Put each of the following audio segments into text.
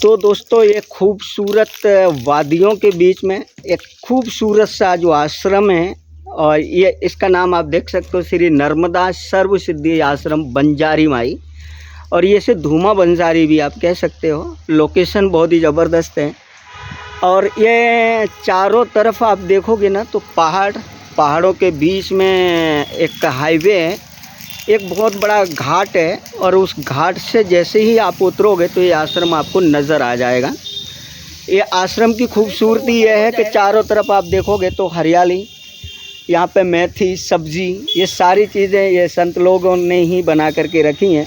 तो दोस्तों ये खूबसूरत वादियों के बीच में एक खूबसूरत सा जो आश्रम है, और ये इसका नाम आप देख सकते हो श्री नर्मदा सर्व सिद्धि आश्रम बंजारी माई, और ये से धूमा बंजारी भी आप कह सकते हो। लोकेशन बहुत ही ज़बरदस्त है। और ये चारों तरफ आप देखोगे ना तो पहाड़ों के बीच में एक हाईवे है, एक बहुत बड़ा घाट है, और उस घाट से जैसे ही आप उतरोगे तो ये आश्रम आपको नज़र आ जाएगा। ये आश्रम की खूबसूरती यह है कि चारों तरफ आप देखोगे तो हरियाली, यहाँ पे मेथी सब्जी, ये सारी चीज़ें ये संत लोगों ने ही बना करके रखी हैं।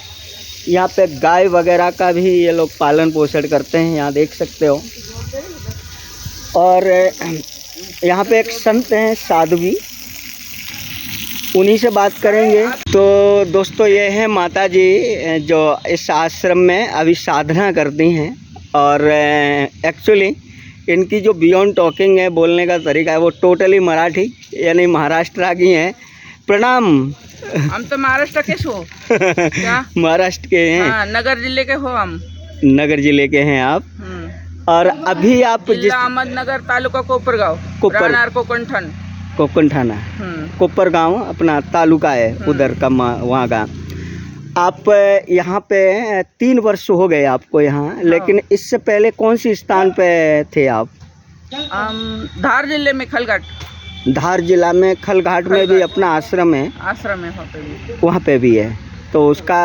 यहाँ पे गाय वगैरह का भी ये लोग पालन पोषण करते हैं, यहाँ देख सकते हो। और यहाँ पे एक संत हैं साध्वी, उन्हीं से बात करेंगे। तो दोस्तों ये है माता जी जो इस आश्रम में अभी साधना करती हैं, और एक्चुअली इनकी जो बियॉन्ड टॉकिंग है, बोलने का तरीका है, वो टोटली मराठी यानी महाराष्ट्र की हैं। प्रणाम। हम तो महाराष्ट्र के हो क्या? महाराष्ट्र के हैं। हाँ, नगर जिले के हो हम। नगर जिले के हैं आप। और अभी आप जिला अहमदनगर, तालुका कोपरगांव, राहणार कोकण थाना कोपर गांव अपना तालुका है उधर का, वहाँ का। आप यहाँ पे 3 वर्ष हो गए आपको यहाँ, लेकिन इससे पहले कौन सी स्थान पे थे आप? धार जिले में खलघाट। धार जिला में खलघाट में भी अपना आश्रम है। आश्रम है वहाँ पे भी है। तो उसका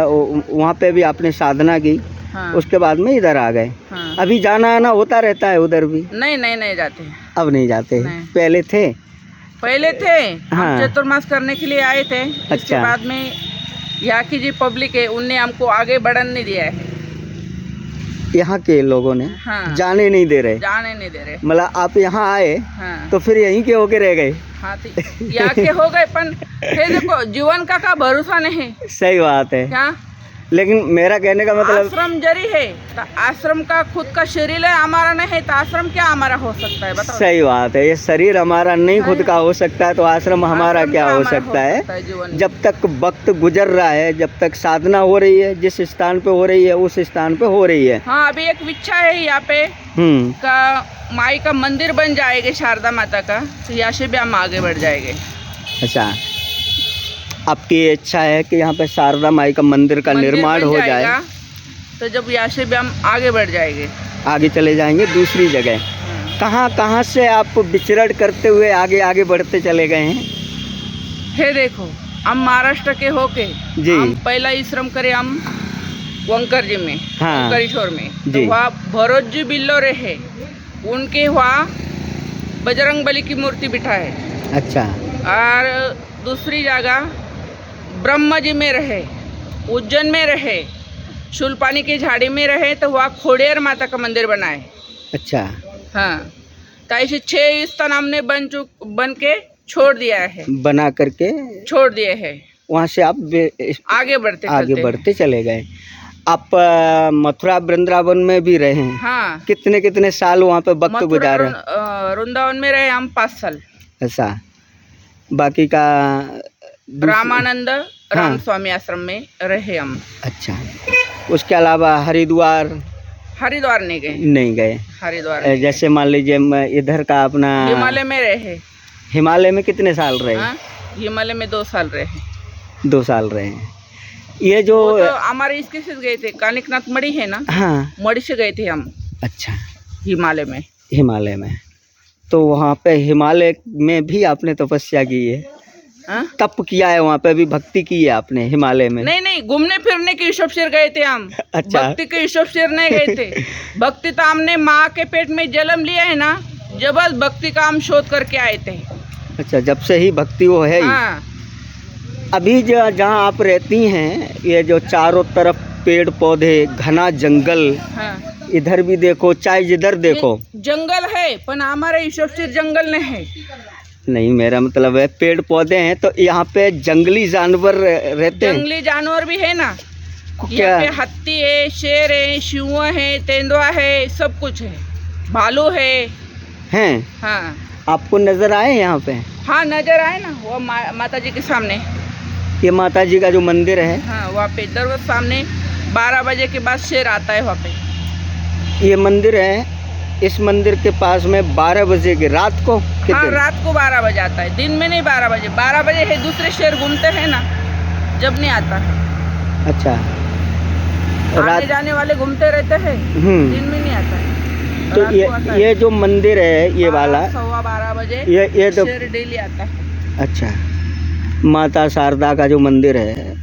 वहाँ पे भी आपने साधना की। हाँ। उसके बाद में इधर आ गए। हाँ। अभी जाना आना होता रहता है उधर भी? नहीं जाते। अब नहीं जाते? नहीं। पहले थे? हाँ। हम चतुर्मास करने के लिए आए थे। अच्छा। इसके बाद में यहाँ की जो पब्लिक है उनने हमको आगे बढ़ने नहीं दिया है। यहाँ के लोगों ने? हाँ। जाने नहीं दे रहे? जाने नहीं दे रहे। मतलब आप यहाँ आए। हाँ। तो फिर यहीं के होके रह गए? हाँ, यहाँ के हो गए, पर देखो जीवन का भरोसा नहीं। सही बात है। क्या? लेकिन मेरा कहने का मतलब, आश्रम जरी है तो आश्रम का खुद का शरीर है, हमारा नहीं है, तो आश्रम क्या हमारा हो सकता है बताओ? सही बात है। ये शरीर हमारा नहीं खुद का हो सकता है, तो आश्रम हमारा क्या हो सकता है? जब तक वक्त गुजर रहा है, जब तक साधना हो रही है, जिस स्थान पे हो रही है उस स्थान पे हो रही है। हाँ, अभी एक इच्छा है यहाँ पे का माई का मंदिर बन जाएगा, शारदा माता का, तो यहाँ से भी हम आगे बढ़ जाएंगे। अच्छा, आपकी इच्छा है कि यहाँ पे शारदा माई का मंदिर का निर्माण हो जाए, तो जब यहाँ से भी हम आगे बढ़ जाएंगे, आगे चले जाएंगे दूसरी जगह। कहाँ से आप विचरण करते हुए आगे बढ़ते चले गए हैं? हे देखो, हम महाराष्ट्र के होके जी, हम पहला ही श्रम करे हम वंकर जी में। हाँ। वंकरेश्वर में तो वहाँ भरोज जी बिल्लो रहे, उनके वहाँ बजरंग बली की मूर्ति बिठा है। अच्छा। और दूसरी जगह ब्रह्मा जी में रहे, उज्जैन में रहे, शूलपानी की झाड़ी में रहे, तो वहाँ खोड़ियार माता का मंदिर बना है। अच्छा। हाँ, तो ऐसे 6 स्थान हमने बन के छोड़ दिया है, बना करके छोड़ दिए हैं। वहाँ से आप आगे बढ़ते चले गए। आप मथुरा वृंदावन में भी रहे हैं? हाँ। कितने साल वहाँ पे वक्त गुजारे? वृंदावन में रहे हम 5 साल। ऐसा। बाकी का रामानंद राम स्वामी आश्रम में रहे हम। अच्छा। उसके अलावा हरिद्वार नहीं गए? हरिद्वार जैसे मान लीजिए इधर का अपना हिमालय में रहे। हिमालय में कितने साल रहे? हिमालय में 2 साल रहे। 2 साल रहे हैं। ये जो तो हमारे इसके से गए थे, कानिकनाथ मढ़ी है ना? हाँ, मढ़ी से गए थे हम। अच्छा। हिमालय में तो वहाँ पे हिमालय में भी आपने तपस्या की है? तप किया है वहाँ पे भी, भक्ति की है आपने हिमालय में? नहीं, घूमने फिरने के हिसाब से गए थे हम। अच्छा। भक्ति के हिसाब से नहीं गए थे। भक्ति तो हमने माँ के पेट में जन्म लिया है ना, जब भक्ति का हम शोध करके आए थे। अच्छा, जब से ही भक्ति वो है। हाँ। अभी जहाँ आप रहती हैं, ये जो चारों तरफ पेड़ पौधे, घना जंगल। हाँ। इधर भी देखो, चाहे जिधर देखो जंगल है, पर हमारे हिसाब से जंगल नहीं है। नहीं, मेरा मतलब है पेड़ पौधे हैं, तो यहाँ पे जंगली जानवर रहते हैं? जंगली जानवर भी है ना, क्या? यहाँ पे हाथी है, शेर है, शिव है, तेंदुआ है, सब कुछ है, भालू है। हैं? हाँ। आपको नजर आए यहाँ पे? हाँ, नजर आए ना, वो माता जी के सामने। ये माता जी का जो मंदिर है, हाँ, वहाँ पे दरवाजे सामने 12 बजे के बाद शेर आता है वहाँ पे। ये मंदिर है, इस मंदिर के पास में 12 बजे की रात को हाँ, कितने? रात को 12 बजे आता है, दिन में नहीं। 12 बजे, 12 बजे है दूसरे शहर घूमते हैं ना, जब नहीं आता है। अच्छा, आने रात। जाने वाले घूमते रहते हैं, दिन में नहीं आता है। तो रात को आता है। ये जो मंदिर है ये वाला, 12:15 बजे ये तो शेर डेली आता है। अच्छा, माता शारदा का जो मंदिर है,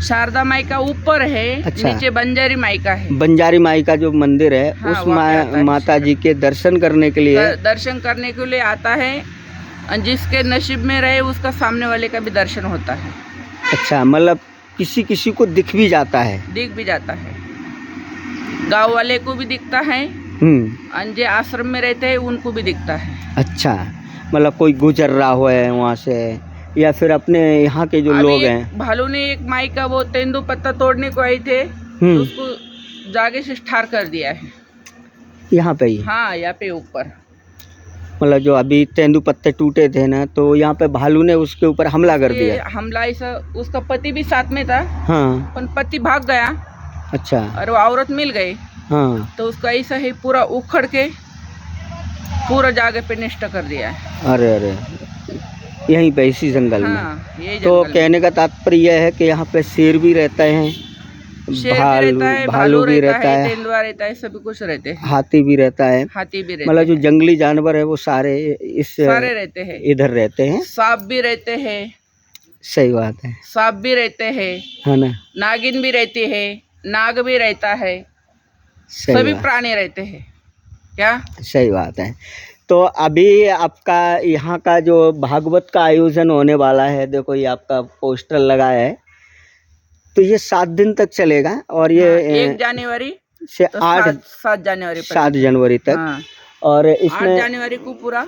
शारदा माई का ऊपर है, अच्छा। नीचे बंजारी माई का है। बंजारी माई का जो मंदिर है, हाँ, उस वहाँ पे आता है माता जी के दर्शन करने के लिए। दर्शन करने के लिए आता है, और जिसके नसीब में रहे उसका सामने वाले का भी दर्शन होता है। अच्छा, मतलब किसी किसी को दिख भी जाता है। दिख भी जाता है, गांव वाले को भी दिखता है, और जो आश्रम में रहते हैं उनको भी दिखता है। अच्छा, मतलब कोई गुजर रहा हो है वहाँ से, या फिर अपने यहाँ के जो लोग हैं। भालू ने एक माई का वो तेंदू पत्ता तोड़ने को आए थे, तो उसको जागे से ठार कर दिया है यहाँ पे ही। हाँ, यहाँ पे ऊपर। मतलब जो अभी तेंदू पत्ते टूटे थे ना, तो यहाँ पे भालू ने उसके ऊपर हमला कर ये दिया। हमला ऐसा, उसका पति भी साथ में था, हाँ, पर पति भाग गया। अच्छा, और वो औरत मिल गई, हाँ, तो उसका ऐसा ही पूरा उखड़ के पूरा जागे पे नष्ट कर दिया है। अरे अरे, यहीं पे इसी जंगल में। हाँ, यही तो जंगल में। कहने का तात्पर्य यह है कि यहाँ पे शेर भी रहते हैं, शेर भी रहता है, भालू भी रहता है, तेंदुआ रहता है, सभी कुछ रहते हैं। हाथी भी रहता है। हाथी भी रहते मतलब जो हैं, जंगली जानवर है वो सारे इस सारे रहते हैं। इधर रहते हैं। सांप भी रहते हैं, सही बात है सांप भी रहते हैं, है ना? नागिन भी रहती है, नाग भी रहता है, सही सभी बात, प्राणी रहते हैं। क्या सही बात है। तो अभी आपका यहाँ का जो भागवत का आयोजन होने वाला है, देखो ये आपका पोस्टर लगा है, तो ये 7 दिन तक चलेगा, और ये 1 जनवरी से तो 7 जनवरी 7 जनवरी तक। हाँ, और 8 इसमें जनवरी को पूरा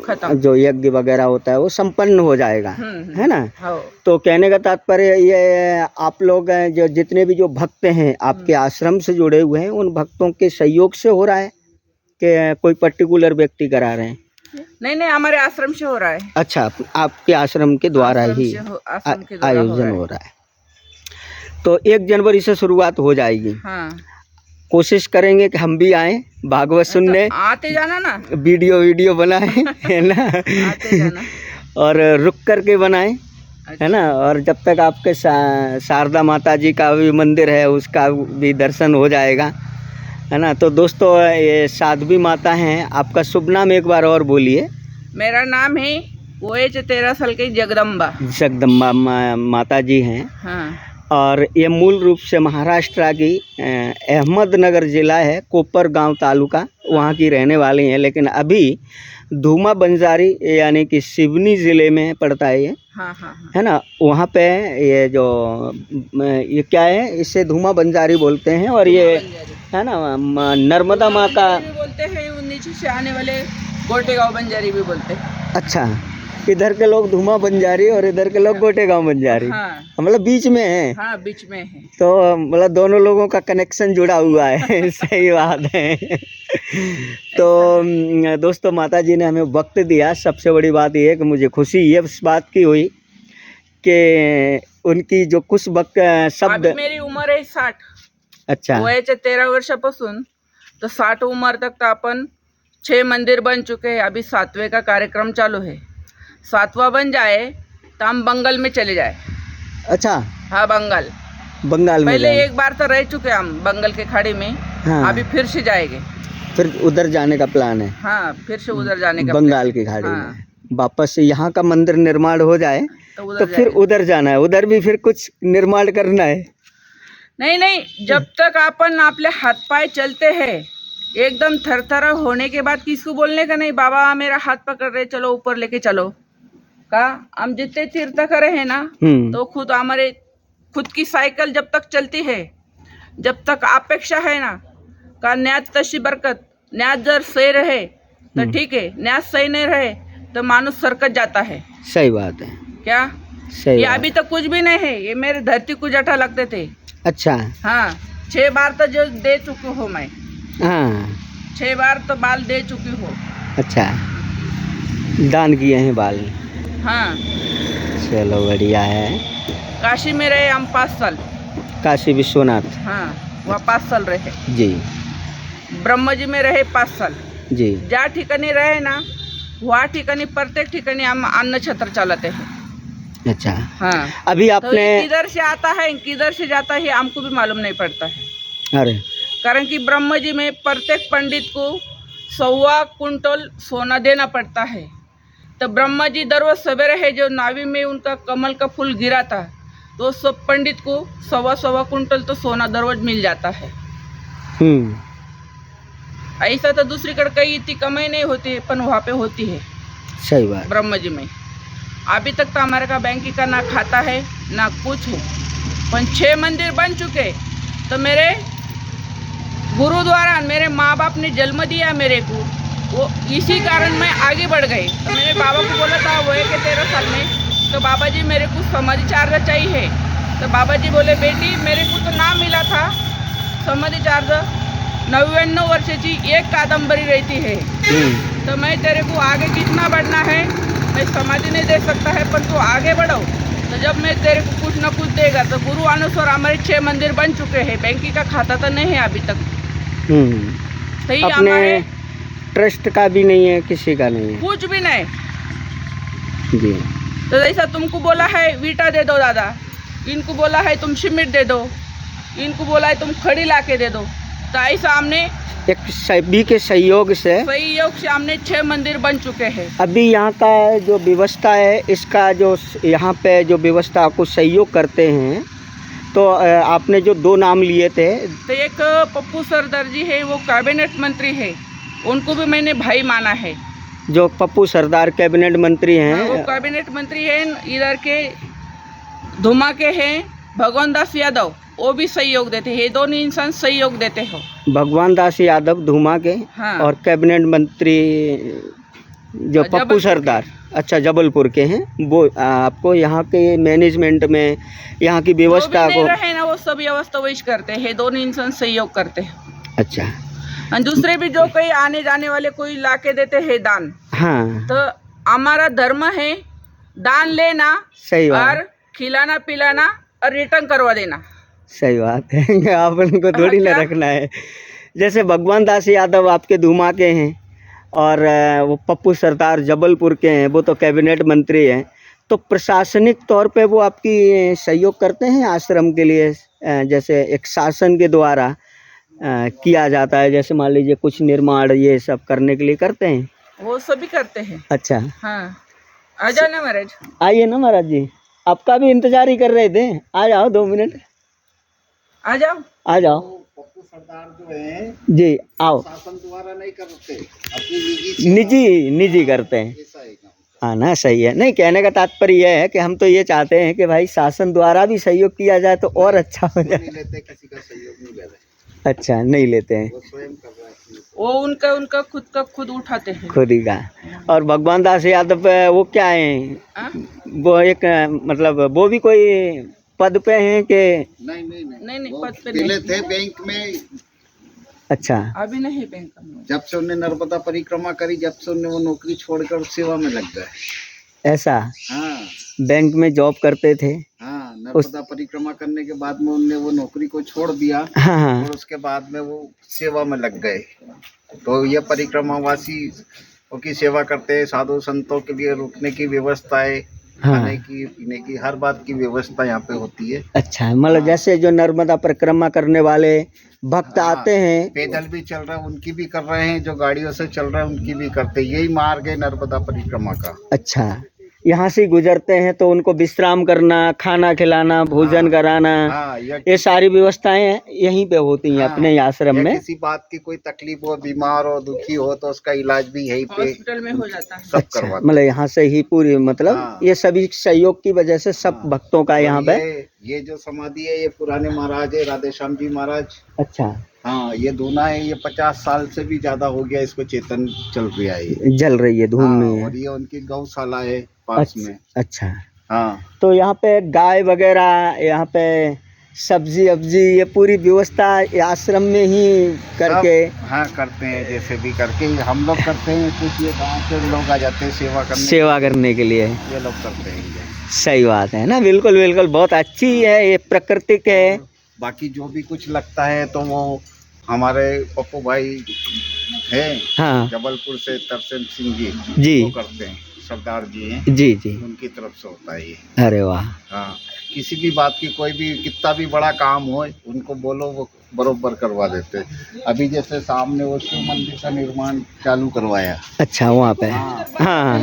खत्म। जो यज्ञ वगैरह होता है वो संपन्न हो जाएगा, है ना? हाँ, तो कहने का तात्पर्य ये, आप लोग जो जितने भी जो भक्त हैं आपके आश्रम से जुड़े हुए हैं, उन भक्तों के सहयोग से हो रहा है कि कोई पर्टिकुलर व्यक्ति करा रहे हैं? नहीं, हमारे आश्रम से हो रहा है। अच्छा, आपके आश्रम के द्वारा ही आश्रम के द्वारा आयोजन हो रहा है। तो 1 जनवरी से शुरुआत हो जाएगी। हाँ, कोशिश करेंगे कि हम भी आएं भागवत सुनने, तो आते जाना ना, वीडियो बनाएं, है ना? आते जाना। और रुक करके बनाएं, है ना? और जब तक आपके शारदा माता जी का भी मंदिर है उसका भी दर्शन हो जाएगा, है ना? तो दोस्तों, ये साध्वी माता हैं। आपका शुभ नाम एक बार और बोलिए। मेरा नाम है OH 13 साल की जगदम्बा। जगदम्बा माता जी हैं। हाँ, और ये मूल रूप से महाराष्ट्र की अहमदनगर ज़िला है, कोपर गांव तालुका, वहाँ की रहने वाली हैं, लेकिन अभी धूमा बंजारी यानी कि सिवनी ज़िले में पड़ता है ये, हाँ, हाँ, है ना? वहाँ पे ये जो ये क्या है, इसे धूमा बंजारी बोलते हैं, और ये है ना नर्मदा माँ का भी बोलते हैं, नीचे से आने वाले गोटेगांव बंजारी भी बोलते हैं। अच्छा, इधर के लोग धूमा बंजारी और इधर के लोग गोटेगांव बंजारी, हाँ, मतलब बीच में है। हाँ, बीच में है। तो मतलब दोनों लोगों का कनेक्शन जुड़ा हुआ है। सही बात है। तो दोस्तों, माता जी ने हमें वक्त दिया। सबसे बड़ी बात ये है कि मुझे खुशी ये इस बात की हुई कि उनकी जो कुछ वक्त शब्द। अभी मेरी उम्र आहे 60. अच्छा, वयाच्या 13 वर्षापासून तो 60 उम्र तक तो अपन 6 मंदिर बन चुके हैं. अभी 7वें का कार्यक्रम चालू है. 7वां बन जाए तो हम बंगाल में चले जाए. अच्छा, हाँ, बंगाल बंगाल में पहले जाएं। एक बार तो रह चुके हम बंगाल के खाड़ी में. हाँ, अभी फिर से जाएंगे. फिर उधर जाने का प्लान है। हाँ, फिर से उधर जाने का बंगाल की खाड़ी हाँ। में वापस से यहाँ का मंदिर निर्माण हो जाए तो तो फिर उधर जाना है। उधर भी फिर कुछ निर्माण करना है। नहीं, जब तक अपन अपने हाथ पाए चलते हैं एकदम थरथरा होने के बाद किसको बोलने का नहीं, बाबा मेरा हाथ पकड़ रहे चलो ऊपर लेके चलो का. हम जितने तीर्थ करे हैं ना, तो खुद हमारे खुद की साइकिल जब तक चलती है, जब तक अपेक्षा है ना का न्याज तशी बरकत. न्याज जर सही रहे तो ठीक है, न्याज सही नहीं रहे तो मानुस सरकत जाता है. सही बात है। क्या सही ये बात। अभी तक कुछ भी नहीं है. ये मेरे धरती को जटा लगते थे. अच्छा, हाँ, 6 बार तो जो दे चुकी हूँ मैं. हाँ, 6 बार तो बाल दे चुकी हूँ. अच्छा, दान किए हैं बाल। हाँ, चलो बढ़िया है। काशी में रहे हम 5 साल. काशी विश्वनाथ हाँ, वहाँ 5 साल रहे. जी। ब्रह्मजी में रहे 5 साल. जी. ज्या ठिकाणी रहे ना वहाँ ठिकाणी प्रत्येक ठिकाणी हम अन्न छत्र चलाते हैं. अच्छा. हाँ. अभी तो आपने ये किधर से आता है किधर से जाता है हमको भी मालूम नहीं पड़ता है. अरे कारण कि ब्रह्मजी में प्रत्येक पंडित को 1.25 कुंटल सोना देना पड़ता है. तो ब्रह्मजी दररोज सवेरे है जो नावी में उनका कमल का फूल गिरा था तो सब पंडित को 1.25 कुंटल तो सोना दररोज मिल जाता है. ऐसा तो दूसरीकडे काही इतनी कमाई नहीं होती है पर वहाँ पे होती है. सही बात. ब्रह्मजी में अभी तक तो हमारे का बैंक का ना खाता है ना कुछ है. पर 6 मंदिर बन चुके. तो मेरे गुरुद्वारा मेरे माँ बाप ने जन्म दिया मेरे को वो इसी कारण मैं आगे बढ़ गई. तो मेरे बाबा को बोला था वो है कि 13 साल में तो बाबा जी मेरे को समाधि चार्ज चाहिए. तो बाबा जी बोले बेटी मेरे को तो नाम मिला था समाधि चार्ज 99 वर्षाची 1 कादंबरी रहती है. तो मैं तेरे को आगे कितना बढ़ना है मैं समाधि नहीं दे सकता है पर तू आगे बढ़ो. तो जब मैं तेरे को कुछ ना कुछ देगा तो गुरु अनुसार हमारे 6 मंदिर बन चुके हैं. बैंकी का खाता तो नहीं है अभी तक. तो ये अपने हमारे ट्रस्ट का भी नहीं है किसी का नहीं है. कुछ भी नहीं. जी. तो जैसा तुमको बोला है वीटा दे दो दादा इनको बोला है तुम सीमेंट दे दो इनको बोला है तुम खड़ी ला के दे दो. तो ऐसा हमने एक सभी के सहयोग से हमने 6 मंदिर बन चुके हैं. अभी यहाँ का जो व्यवस्था है इसका जो यहाँ पे जो व्यवस्था को सहयोग करते हैं तो आपने जो 2 नाम लिए थे तो एक पप्पू सरदार जी है वो कैबिनेट मंत्री है उनको भी मैंने भाई माना है. जो पप्पू सरदार कैबिनेट मंत्री हैं वो कैबिनेट मंत्री हैं. इधर के धुमा के हैं भगवान दास यादव वो भी सहयोग देते हैं. ये दोनों इंसान सहयोग देते हो. भगवान दास यादव धुमा के. हाँ. और कैबिनेट मंत्री जो पप्पू सरदार अच्छा जबलपुर के हैं वो आपको यहाँ के मैनेजमेंट में यहाँ की व्यवस्था को रहे ना वो सब व्यवस्था वही करते हैं. दोनों इंसान सहयोग करते हैं. अच्छा. और दूसरे भी जो कहीं आने जाने वाले कोई ला के देते हैं दान. हाँ. तो हमारा धर्म है दान लेना. सही बात. और खिलाना पिलाना और रिटर्न करवा देना. सही बात है. आप उनको थोड़ी ना रखना है. जैसे भगवान दास यादव आपके धुमा के हैं और वो पप्पू सरदार जबलपुर के हैं वो तो कैबिनेट मंत्री हैं. तो प्रशासनिक तौर पे वो आपकी सहयोग करते हैं आश्रम के लिए जैसे एक शासन के द्वारा किया जाता है जैसे मान लीजिए कुछ निर्माण ये सब करने के लिए करते हैं. वो सभी करते हैं. अच्छा. हाँ आ जाओ ना महाराज. आइए ना महाराज जी आपका भी इंतजार ही कर रहे थे. आ जाओ 2 मिनट आ जाओ. आ जाओ. पप्पू सरदार जो है जी आओ. शासन द्वारा नहीं करते अपनी निजी करते हैं. ऐसा है काम. हाँ ना सही है. नहीं कहने का तात्पर्य यह है कि हम तो ये चाहते हैं कि भाई शासन द्वारा भी सहयोग किया जाए तो और अच्छा हो जाए. नहीं लेते किसी का सहयोग नहीं ले रहे. अच्छा नहीं लेते हैं. वो स्वयं कर रहा है. वो उनका खुद उठाते हैं. खुद ही का. और भगवान दास यादव वो क्या है हाँ? वो एक मतलब वो भी कोई पद पे हैं कि नहीं पद पे पहले नहीं. थे बैंक में. अच्छा. अभी नहीं बैंक में. जब से उन्हें नर्मदा परिक्रमा करी जब से उन्हें वो नौकरी छोड़कर सेवा में लग गए. ऐसा. हाँ बैंक में जॉब करते थे. हाँ नर्मदा परिक्रमा करने के बाद में उन्हें वो नौकरी को छोड़ दिया. हाँ. और उसके बाद में वो सेवा में लग गए. तो ये परिक्रमावासी की सेवा करते हैं. साधु संतों के लिए रुकने की व्यवस्था है. हाँ. खाने की पीने की हर बात की व्यवस्था यहाँ पे होती है. अच्छा मतलब जैसे जो नर्मदा परिक्रमा करने वाले भक्त हाँ, आते हैं पैदल भी चल रहे हैं उनकी भी कर रहे हैं. जो गाड़ियों से चल रहे हैं उनकी भी करते हैं. यही मार्ग है नर्मदा परिक्रमा का. अच्छा यहाँ से गुजरते हैं तो उनको विश्राम करना खाना खिलाना भोजन हाँ, कराना हाँ, ये सारी व्यवस्थाएं यहीं पे होती हैं. हाँ, अपने ही आश्रम में. किसी बात की कोई तकलीफ हो बीमार हो दुखी हो तो उसका इलाज भी यहीं पे हॉस्पिटल में हो जाता है. सब अच्छा करवाते मतलब यहाँ से ही पूरी मतलब हाँ. ये सभी सहयोग की वजह से सब हाँ. भक्तों का हैं. यहाँ और पे. ये जो समाधि है ये पुराने महाराज है राधे श्याम जी महाराज. अच्छा. हाँ ये दूना है. ये 50 साल से भी ज्यादा हो गया इसको चेतन चल रहा है. ये जल रही है धूम हाँ, में. और ये उनकी गौशाला है पास में. अच्छा. हाँ तो यहाँ पे गाय वगैरह यहाँ पे सब्जी अब्जी ये पूरी व्यवस्था ये आश्रम में ही करके. हाँ करते हैं जैसे भी करके हम लोग करते हैं. कुछ ये गाँव के लोग आ जाते हैं सेवा करने के लिए. ये लोग करते हैं. सही बात है ना. बिल्कुल बिल्कुल बहुत अच्छी है ये प्राकृतिक है. बाकी जो भी कुछ लगता है तो वो हमारे पप्पू भाई हैं हाँ जबलपुर से, तरसेम सिंह जी जी। वो करते हैं, सरदार जी हैं, जी जी। उनकी तरफ से होता है ये। अरे वाह। हाँ, किसी भी बात की, कोई भी कितना भी बड़ा काम हो उनको बोलो, वो बरोबर करवा देते। अभी जैसे सामने वो शिव मंदिर का निर्माण चालू करवाया। अच्छा वहाँ पे। हाँ, हाँ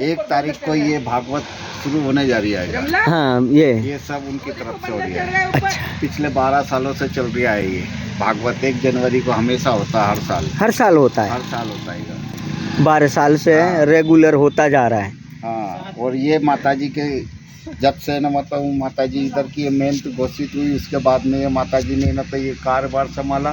1 तारीख को ये भागवत शुरू होने जा रही है। हाँ ये सब उनकी तरफ से हो रही है। अच्छा। पिछले 12 सालों से चल रहा है ये भागवत। 1 जनवरी को हमेशा होता है, हर साल। हर साल होता है। हर साल होता है इधर। 12 साल से हाँ। रेगुलर होता जा रहा है। हाँ, और ये माताजी के जब से न मतलब माताजी इधर की मेन तो घोषित हुई, उसके बाद में ये माताजी ने न तो ये कारोबार संभाला,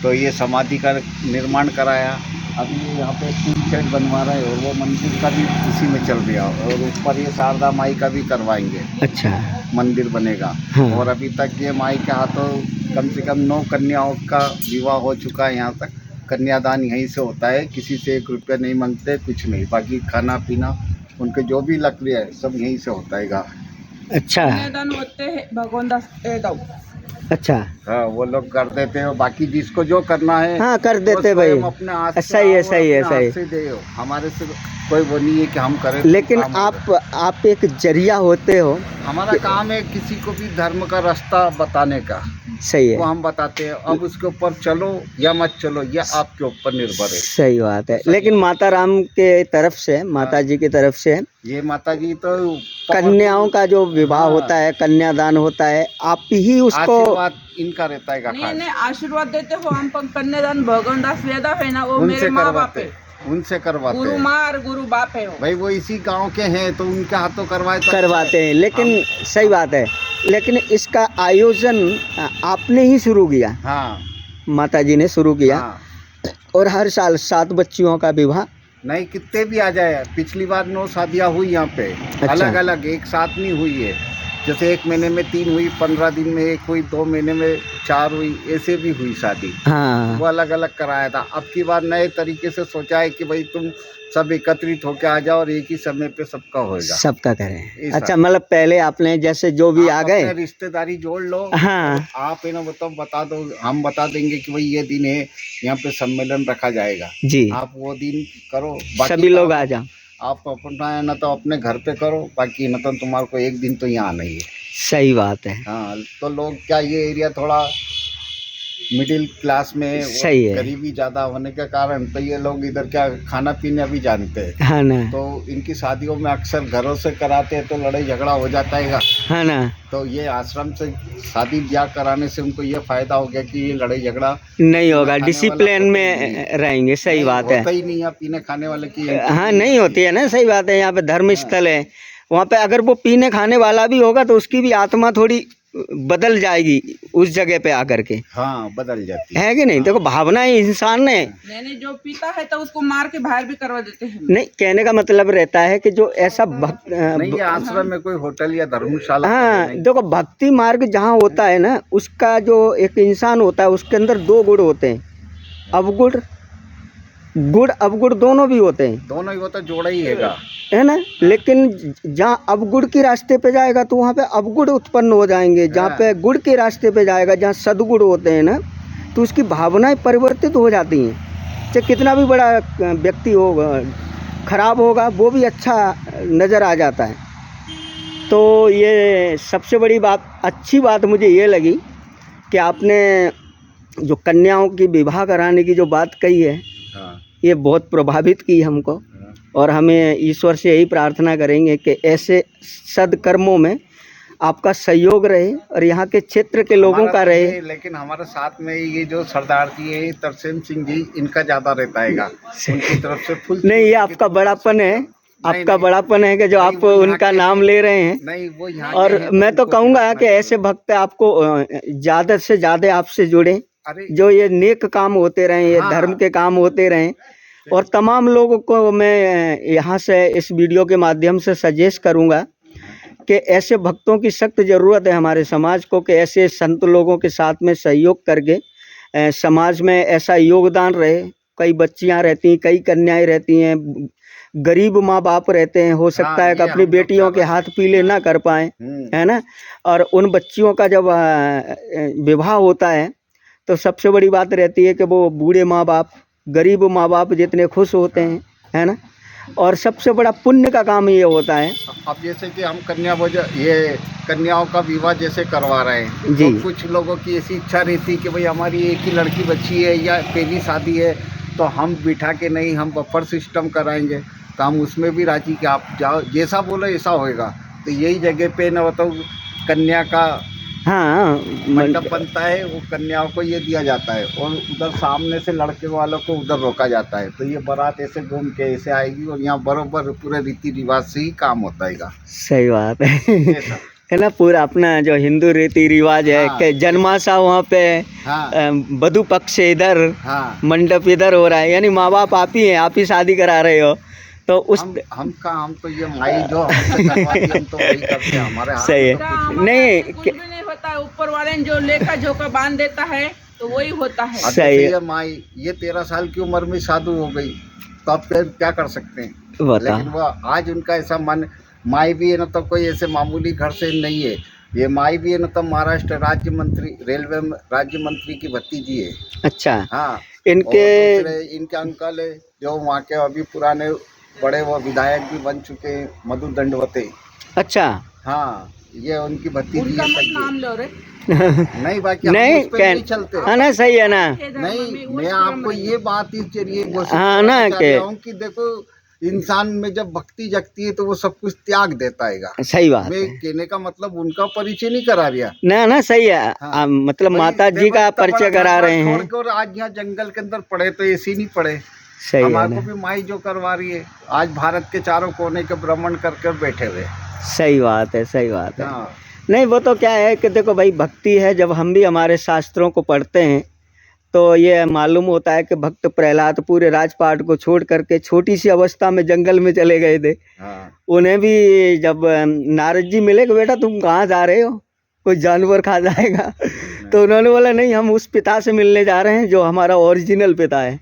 तो ये समाधि का निर्माण कराया। अभी यहाँ पे 3 सेट बनवा रहे हैं, और वो मंदिर का भी इसी में चल रहा है। और ऊपर ये शारदा माई का भी करवाएंगे। अच्छा। मंदिर बनेगा। हाँ। और अभी तक ये माई के हाथों कम से कम 9 कन्याओं का विवाह हो चुका है। यहाँ तक कन्यादान यहीं से होता है, किसी से 1 रुपया नहीं मांगते, कुछ नहीं। बाकी खाना पीना उनके जो भी लकड़ी है सब यहीं से होता है। अच्छा। कन्यादान होते हैं भगवान दास दाऊ। अच्छा। हाँ, वो लोग कर देते हैं, बाकी जिसको जो करना है हाँ कर वो देते स्वयं भाई। अपने हाथ से सही है, और सही है, अपने सही। हाथ से दे। हमारे से कोई वो नहीं है कि हम करें। लेकिन काम होगा। आप एक जरिया होते हो। हमारा काम है किसी को भी धर्म का रास्ता बताने का। सही वो है। हम बताते हैं। अब उसके ऊपर चलो या मत चलो, या आपके ऊपर निर्भर है। सही बात है। लेकिन माता राम के तरफ से, माता जी की तरफ से ये माता जी तो कन्याओं का जो विवाह हाँ। होता है, कन्यादान होता है, आप ही उसको। आशीर्वाद इनका रहता है नहीं खास। नहीं आशीर्वाद देते हो हम। कन्यादान भगवान दास वेदा है ना, वो मेरे उनसे माँ बाप करवाते है। उनसे करवाते गुरु हैं। माँ और गुरु बाप है वो। भाई वो इसी गांव के हैं तो उनके हाथों करवाए तो करवाते हैं। लेकिन सही बात है। लेकिन इसका आयोजन आपने ही शुरू किया, हाँ माता जी ने शुरू किया। हाँ। और हर साल 7 बच्चियों का विवाह। नहीं, कितने भी आ जाए। पिछली बार 9 शादियाँ हुई यहाँ पे। अच्छा। अलग अलग, एक साथ नहीं हुई है। जैसे 1 महीने में 3 हुई, 15 दिन में 1 हुई, 2 महीने में 4 हुई, ऐसे भी हुई शादी। हाँ वो अलग अलग कराया था। अब की बार नए तरीके से सोचा है कि भाई तुम सब एकत्रित होके आ जाओ और एक ही समय पे सबका होएगा। सबका करें। ऐसा। अच्छा, मतलब पहले आपने जैसे जो भी आ आप गए। अपने रिश्तेदारी जोड़ लो। हाँ। आप है ना मतलब बता दो, हम बता देंगे कि भाई ये दिन है, यहाँ पे सम्मेलन रखा जाएगा। जी। आप वो दिन करो, बाकी सभी लोग आ जाओ। आप अपना है ना तो अपने घर पे करो, बाकी न तो तुम्हारे को एक दिन तो यहाँ आना ही है। सही बात है। हाँ, तो लोग क्या, ये एरिया थोड़ा मिडिल क्लास में, सही है। गरीबी ज़्यादा होने के कारण तो ये लोग इधर क्या खाना पीना भी जानते हैं। हाँ ना। तो इनकी शादियों में अक्सर घरों से कराते हैं तो लड़ाई झगड़ा हो जाता है। हाँ ना। तो ये आश्रम से शादी ब्याह कराने से उनको ये फायदा हो गया कि ये लड़ाई झगड़ा नहीं होगा, खाने डिसिप्लिन वाला में रहेंगे। सही बात है। होता ही नहीं है पीने खाने वाले की। हाँ नहीं होती है ना। सही बात है। यहाँ पे धर्म स्थल है, वहाँ पे अगर वो पीने खाने वाला भी होगा तो उसकी भी आत्मा थोड़ी बदल जाएगी उस जगह पे आकर के। हाँ, बदल जाती है कि नहीं? देखो, भावना ही इंसान ने। मैंने जो पीता है तो उसको मार के बाहर भी करवा देते हैं। नहीं, कहने का मतलब रहता है कि जो ऐसा भक्त नहीं, ये आश्रम में कोई होटल या धर्मशाला हाँ नहीं। देखो, भक्ति मार्ग जहाँ होता है ना, उसका जो एक इंसान होता है उसके अंदर 2 गुण होते हैं, अवगुण गुण अवगुण दोनों भी होते हैं, दोनों ही होता, जोड़ा ही है ना। लेकिन जहाँ अवगुण के रास्ते पे जाएगा तो वहाँ पे अवगुण उत्पन्न हो जाएंगे। जहाँ पे गुण के रास्ते पे जाएगा, जहाँ सद्गुण होते हैं ना, तो उसकी भावनाएं परिवर्तित हो जाती हैं। चाहे कितना भी बड़ा व्यक्ति होगा, खराब होगा, वो भी अच्छा नज़र आ जाता है। तो ये सबसे बड़ी बात, अच्छी बात मुझे ये लगी कि आपने जो कन्याओं की विवाह कराने की जो बात कही है, ये बहुत प्रभावित की हमको। और हमें ईश्वर से यही प्रार्थना करेंगे कि ऐसे सदकर्मों में आपका सहयोग रहे और यहाँ के क्षेत्र के लोगों का रहे। लेकिन हमारे साथ में ये जो सरदार जी हैं, तरसेम सिंह जी, इनका ज़्यादा रहता है उनकी तरफ से फुल। नहीं, ये आपका बड़ापन है। आपका बड़ापन है कि जो आप उनका नाम ले रहे हैं। नहीं, वो यहाँ और मैं तो कहूँगा कि ऐसे भक्त आपको ज़्यादा से ज़्यादा आपसे जुड़े, जो ये नेक काम होते रहें, ये धर्म के काम होते रहें। और तमाम लोगों को मैं यहाँ से इस वीडियो के माध्यम से सजेस्ट करूँगा कि ऐसे भक्तों की सख्त ज़रूरत है हमारे समाज को, कि ऐसे संत लोगों के साथ में सहयोग करके समाज में ऐसा योगदान रहे। कई बच्चियाँ रहती हैं, कई कन्याएं रहती हैं, गरीब माँ बाप रहते हैं, हो सकता है कि अपनी बेटियों के हाथ पीले ना कर पाएँ, है ना। और उन बच्चियों का जब विवाह होता है तो सबसे बड़ी बात रहती है कि वो बूढ़े माँ बाप, गरीब माँ बाप जितने खुश होते हैं, है ना। और सबसे बड़ा पुण्य का काम ये होता है। अब जैसे कि हम ये कन्याओं का विवाह जैसे करवा रहे हैं, जी। तो कुछ लोगों की ऐसी इच्छा रहती कि भाई हमारी एक ही लड़की बच्ची है या पहली शादी है, तो हम बिठा के नहीं, हम बफर सिस्टम कराएंगे। तो हम उसमें भी राजी कि आप जाओ, जैसा बोलो ऐसा होएगा। तो यही जगह पे न बताओ कन्या का हाँ, मंडप बनता है, वो कन्याओं को ये दिया जाता है और उधर सामने से लड़के वालों को उधर रोका जाता है। तो ये बारात ऐसे घूम के ऐसे आएगी और यहाँ बरोबर पूरे रीति रिवाज से ही काम होता है। सही बात है। ऐसा है ना, पूरा अपना जो हिंदू रीति रिवाज है हाँ। कि जन्माशा वहाँ पे, हाँ वधू पक्ष इधर, हाँ। मंडप इधर हो रहा है, यानी माँ बाप आप ही हैं, आप ही शादी करा रहे हो। तो उस हम तो ये माई जो हमसे करवाती है, हम तो वही करते हैं, हमारे हाथ सही है। में तो कुछ हमारे नहीं, हाथ में कुछ भी नहीं होता है, ऊपर वाले ने जो लेखा जोखा बांध देता है तो वही होता है। अब सही जैसे है। ये माई ये 13 साल की उम्र में शादी हो गई, तो आप फिर क्या कर सकते हैं। बता। लेकिन वो आज उनका ऐसा मन, माई भी है ना, तो कोई ऐसे मामूली घर से नहीं है। ये माई भी है ना, तो महाराष्ट्र राज्य मंत्री, रेलवे राज्य मंत्री की भतीजी है। अच्छा, हाँ, इनके और दूसरे इनके अंकल है जो वहाँ के अभी पुराने बड़े वो विधायक भी बन चुके हैं, मधु दंडवते। अच्छा। हाँ, ये उनकी भतीजी उनका है। मत नाम लो रे। नहीं बाकी हम नहीं, उस पे नहीं चलते। हाँ ना, सही है ना। नहीं, मैं आपको ये बात इस जरिए हाँ ना कि देखो इंसान में जब भक्ति जगती है तो वो सब कुछ त्याग देता है। सही बात मैं है। कहने का मतलब उनका परिचय नहीं करा रहा। ना ना, सही है। हाँ। मतलब भाई माता जी देखो, का इतना परिचय बड़ा करा घर रहे छोड़ हैं। के और आज यहाँ जंगल के अंदर पड़े तो ऐसी नहीं पड़े। सही है हमारे ना। को भी माई जो करवा रही है, आज भारत के चारों कोने के भ्रमण कर बैठे हुए। सही बात है, सही बात है। हाँ। नहीं, वो तो क्या है कि देखो भाई, भक्ति है, जब हम भी हमारे शास्त्रों को पढ़ते हैं तो ये मालूम होता है कि भक्त प्रहलाद पूरे राजपाट को छोड़ करके छोटी सी अवस्था में जंगल में चले गए थे। हाँ। उन्हें भी जब नारद जी मिले कि बेटा तुम कहाँ जा रहे हो, कोई जानवर खा जाएगा, तो उन्होंने बोला नहीं, हम उस पिता से मिलने जा रहे हैं जो हमारा ओरिजिनल पिता है,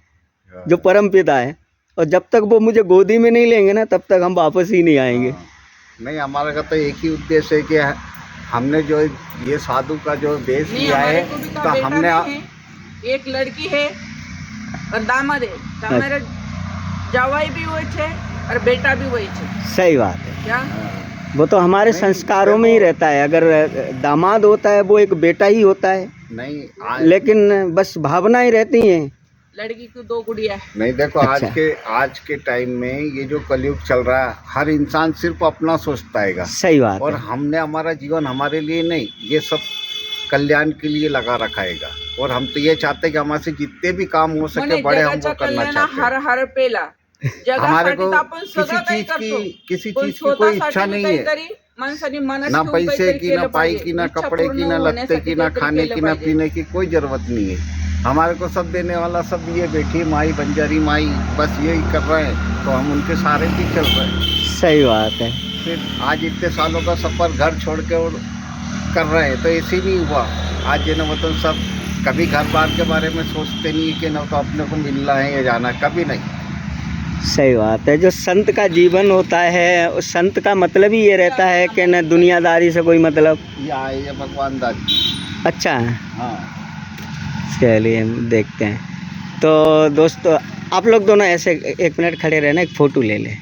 जो परम पिता है, और जब तक वो मुझे गोदी में नहीं लेंगे ना तब तक हम वापस ही नहीं आएंगे। हाँ। नहीं, हमारा का तो एक ही उद्देश्य है कि हमने जो ये साधु का जो देश नहीं, लिया है, हमारे को भी तो तो बेटा हमने भी है, एक लड़की है और दामाद है। तो मेरा जवाई भी वही है और बेटा भी वही है। सही बात है। क्या वो तो हमारे नहीं, संस्कारों में ही रहता है। अगर दामाद होता है वो एक बेटा ही होता है। नहीं लेकिन बस भावनाएं रहती हैं। लड़की को 2 गुड़िया है। नहीं देखो, अच्छा। आज के टाइम में ये जो कलयुग चल रहा है, हर इंसान सिर्फ अपना सोचता है। सही बात और है। हमने हमारा जीवन हमारे लिए नहीं, ये सब कल्याण के लिए लगा रखा है। और हम तो ये चाहते हैं कि हमारे से जितने भी काम हो सके बड़े हम वो करना चाहते हैं। हर पेला हमारे को किसी चीज की कोई इच्छा नहीं है, ना पैसे की, ना पाई की, ना कपड़े की, ना लत्ते की, ना खाने की, ना पीने की कोई जरूरत नहीं है। हमारे को सब देने वाला सब ये बैठी माई, बंजारी माई, बस यही कर रहे हैं, तो हम उनके सारे भी चल रहे हैं। सही बात है। फिर आज इतने सालों का सफर घर छोड़ के और कर रहे हैं, तो ऐसे नहीं हुआ। आज जो ना मतलब सब कभी घर बार के बारे में सोचते नहीं कि ना तो अपने को मिलना है या जाना, कभी नहीं। सही बात है। जो संत का जीवन होता है, उस संत का मतलब ही ये रहता है कि न दुनियादारी से कोई मतलब। ये भगवान दादी। अच्छा, हाँ, चलिए हम देखते हैं। तो दोस्तों, आप लोग दोनों ऐसे 1 मिनट खड़े रहना, एक फ़ोटो ले लें।